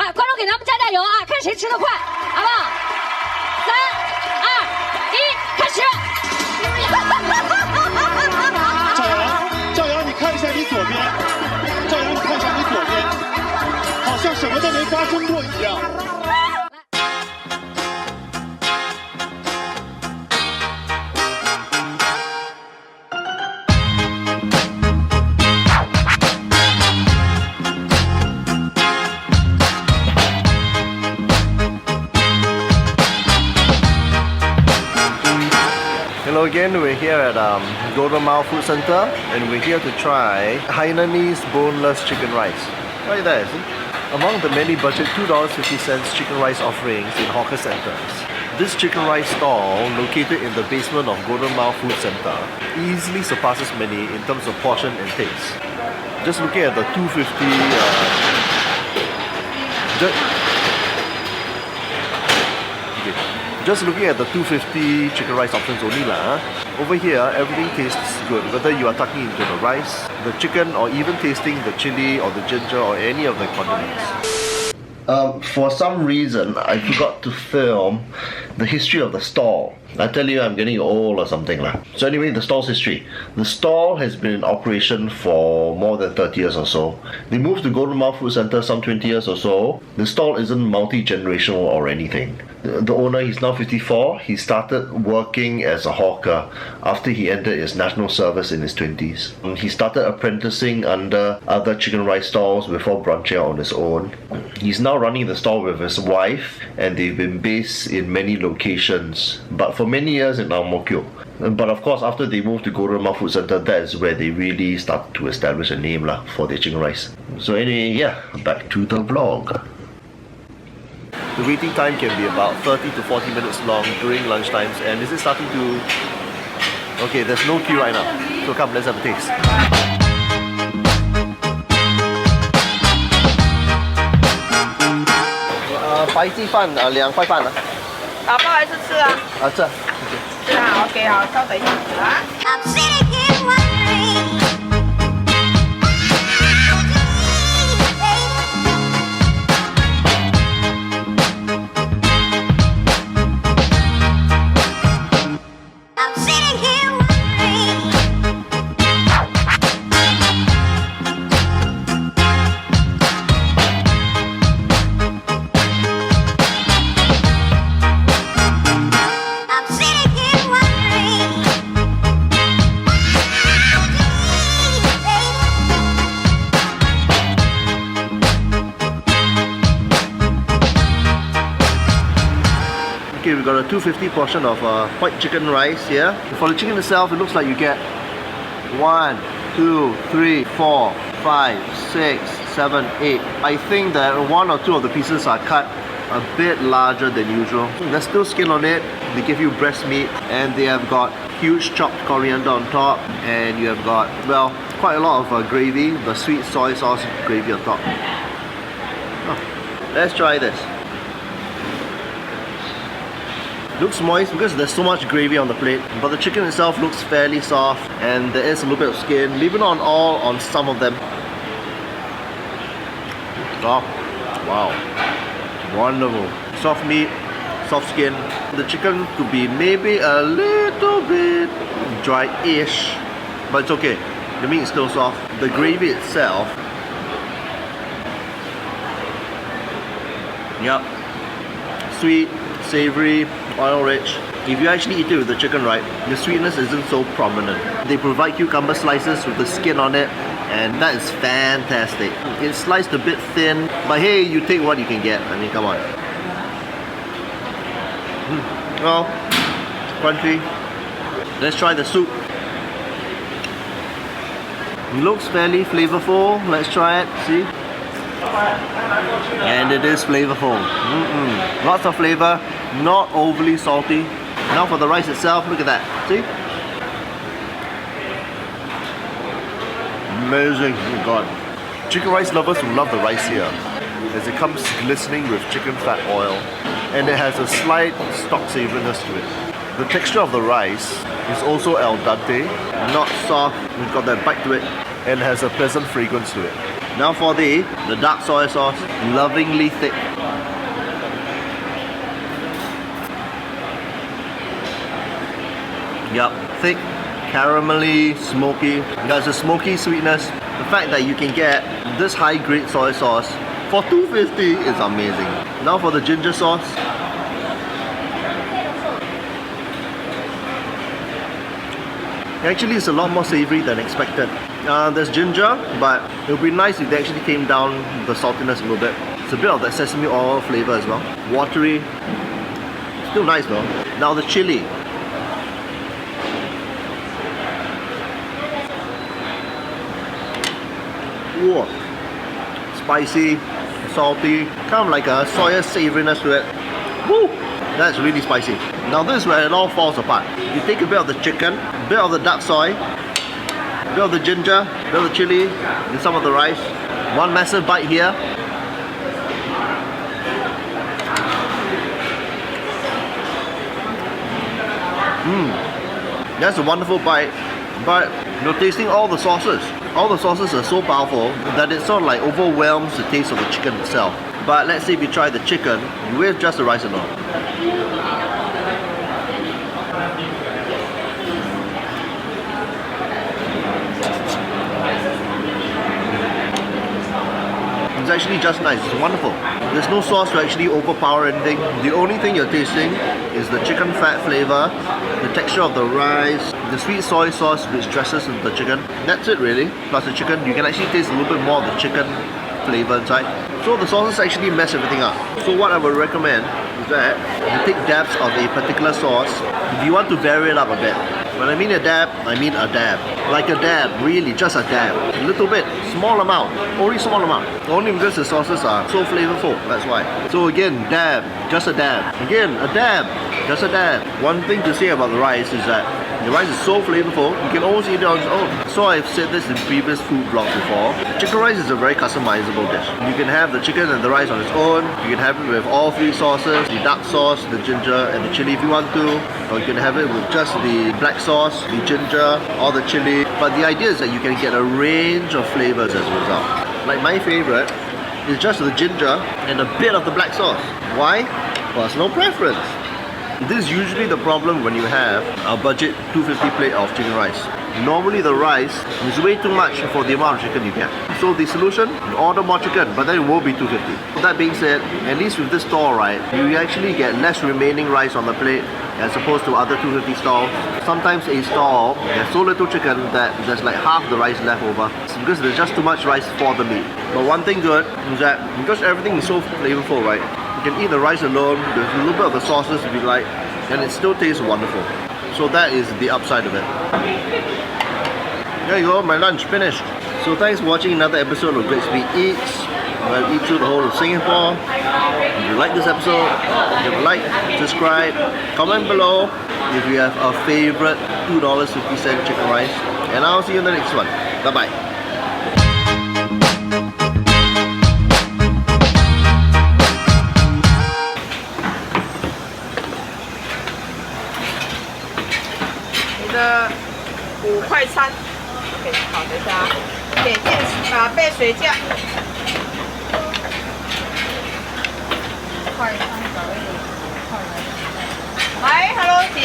啊！观众给咱们加加油啊！看谁吃得快，好不好？3、2、1，开始！赵阳，你看一下你左边，赵阳，你看一下你左边，好像什么都没发生过一样。Hello again, we're here at Golden Mile Food Center and we're here to try Hainanese boneless chicken rice. Right there, see? Among the many budget $2.50 chicken rice offerings in hawker centers, this chicken rice stall, located in the basement of Golden Mile Food Center, easily surpasses many in terms of portion and taste. Just looking at the 250 Just looking at the 250 chicken rice options only lah. Over here, everything tastes good, whether you are tucking into the rice, the chicken, or even tasting the chili or the ginger or any of the condiments. For some reason, I forgot to film the history of the stall. I tell you, I'm getting old or something lah. So anyway, the stall's history. The stall has been in operation for more than 30 years or so. They moved to Golden Mile Food Center some 20 years or so. The stall isn't multi-generational or anything. The owner, he's now 54. He started working as a hawker after he entered his national service in his 20s. He started apprenticing under other chicken rice stalls before branching out on his own. He's now running the stall with his wife, and they've been based in many locations, but for many years in Ang Mo Kio. But of course, after they moved to Golden Mile Food Center, that is where they really started to establish a name lah for their chicken rice. So anyway, yeah, back to the vlog. The waiting time can be about 30 to 40 minutes long during lunchtimes, and is it starting to... Okay, there's no queue right now, so come, let's have a taste. 白鸡饭2块半啊。打包还是吃啊？这。是啊 ，OK 好，稍等一下啊。Okay, we've got a 250 portion of white chicken rice here. For the chicken itself, it looks like you get 1, 2, 3, 4, 5, 6, 7, 8. I think that 1 or 2 of the pieces are cut a bit larger than usual. There's still skin on it. They give you breast meat, and they have got huge chopped coriander on top, and you have got, well, quite a lot of gravy, the sweet soy sauce gravy on top. Oh, let's try this. Looks moist because there's so much gravy on the plate, but the chicken itself looks fairly soft, and there is a little bit of skin, maybe not on all, on some of them. Oh, wow, wonderful. Soft meat, soft skin. The chicken could be maybe a little bit dry-ish, but it's okay. The meat is still soft. The gravy itself, yep, sweet, savory, oil rich. If you actually eat it with the chicken right, the sweetness isn't so prominent. They provide cucumber slices with the skin on it, and that is fantastic. It's sliced a bit thin, but hey, you take what you can get. I mean, come on. Well, crunchy. Let's try the soup. It looks fairly flavorful. Let's try it, see? And it is flavorful. Lots of flavor, not overly salty. Now for the rice itself, look at that. See? Amazing. Oh my god. Chicken rice lovers will love the rice here, as it comes glistening with chicken fat oil, and it has a slight stock savouriness to it. The texture of the rice is also al dente, not soft, we've got that bite to it, and has a pleasant fragrance to it. Now for the dark soy sauce, lovingly thick. Yup, thick, caramelly, smoky. There's a smoky sweetness. The fact that you can get this high-grade soy sauce for $2.50 is amazing. Now for the ginger sauce. Actually, it's a lot more savory than expected. There's ginger, but it would be nice if they actually came down the saltiness a little bit. It's a bit of that sesame oil flavor as well. Watery. Still nice though. Now the chili. Ooh. Spicy, salty, kind of like a soya savoriness to it. Woo! That's really spicy. Now this is where it all falls apart. You take a bit of the chicken, a bit of the dark soy, a bit of the ginger, a bit of the chili, and some of the rice. One massive bite here. That's a wonderful bite, but you're tasting all the sauces. All the sauces are so powerful that it sort of like overwhelms the taste of the chicken itself. But let's say if you try the chicken with just the rice alone. It's actually just nice, it's wonderful. There's no sauce to actually overpower anything. The only thing you're tasting is the chicken fat flavor, the texture of the rice, the sweet soy sauce which dresses the chicken. That's it really. Plus the chicken, you can actually taste a little bit more of the chicken flavor inside. So the sauces actually mess everything up. So what I would recommend is that you take dabs of a particular sauce if you want to vary it up a bit. When I mean a dab, I mean a dab. Like a dab, really, just a dab. A little bit, small amount, only small amount. Only because the sauces are so flavorful, that's why. So again, dab, just a dab. Again, a dab, just a dab. One thing to say about the rice is that the rice is so flavorful, you can almost eat it on its own. So I've said this in previous food vlogs before. Chicken rice is a very customizable dish. You can have the chicken and the rice on its own. You can have it with all three sauces, the dark sauce, the ginger and the chili if you want to. Or you can have it with just the black sauce, the ginger or the chili. But the idea is that you can get a range of flavors as a result. Like my favorite is just the ginger and a bit of the black sauce. Why? Personal preference. This is usually the problem when you have a budget $2.50 plate of chicken rice. Normally the rice is way too much for the amount of chicken you get. So the solution, order more chicken, but then it will be $2.50. That being said, at least with this stall, right, you actually get less remaining rice on the plate as opposed to other $2.50 stalls. Sometimes a stall, there's so little chicken that there's like half the rice left over. It's because there's just too much rice for the meat. But one thing good is that because everything is so flavorful, right, you can eat the rice alone, there's a little bit of the sauces if you like, and it still tastes wonderful. So that is the upside of it. There you go, my lunch finished. So thanks for watching another episode of Great Speed Eats. I'll eat through the whole of Singapore. If you like this episode, give a like, subscribe, comment below if you have a favorite $2.50 chicken rice. And I'll see you in the next one. Bye bye.5块3 ，OK， 好，等一下啊，给电备水酱，快3来，Hello 姐。